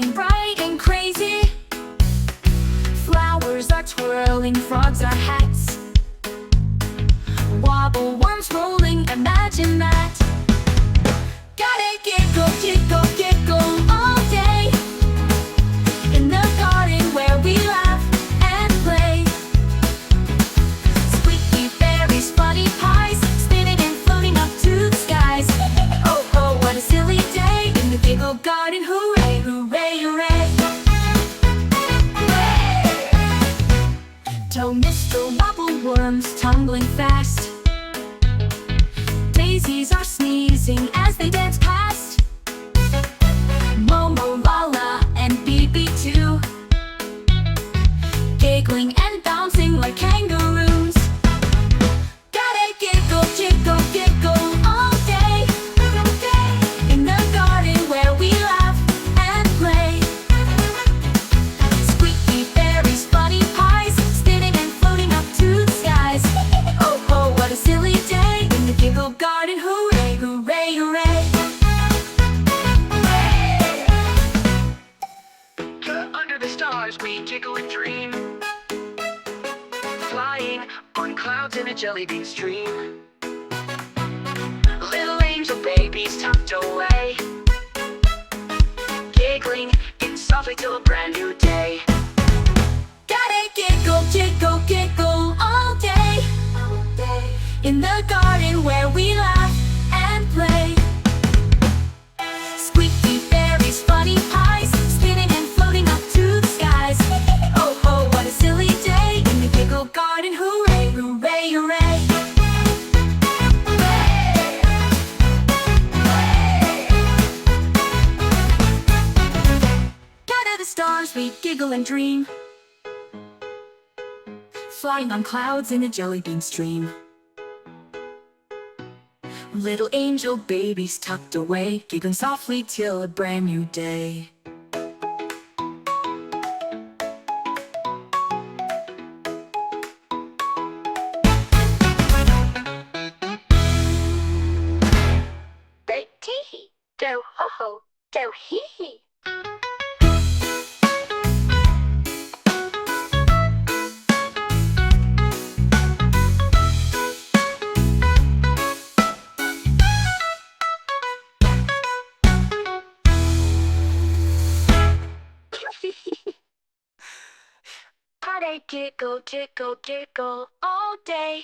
flying bright and crazy. Flowers are twirling, frogs are hats. Wobble-Worms rolling, imagine that. Gotta giggle, giggle, giggle all day. In the garden where we laugh and play. Squeaky berries, funny pies, spinning and floating up to the skies. Oh, oh, what a silly day in the Giggle Garden. Hooray, hooray, hooray. To Mr. Wobble-Worms tumbling fast. Daisies are sneezing as they dance past. Momo, Lala, and Bibi too. Giggling and bouncing like kangaroos. Gotta giggle, jiggle, giggle all day. In the garden where we laugh and play. Squeaky berries, funny pies, spinning and floating up to the skies. Oh, oh, what a silly day in the Giggle Garden. Hooray, hooray, hooray. Under the stars we giggle and dream, flying on clouds in a jelly bean stream. Little angel babies tucked away, giggling in softly till a brand new day. Gotta giggle, jiggle, giggle all day. In the garden where we laugh and play. Squeaky berries, funny pies, spinning and floating up to the skies. Oh, oh, what a silly day in the Giggle Garden. Hooray, hooray, hooray. Under the stars we giggle and dream, flying on clouds in a jelly bean stream. Little angel babies tucked away, giggling softly till a brand new day. Tee-hee, do ho ho, do hee-hee. Gotta giggle, giggle, giggle all day.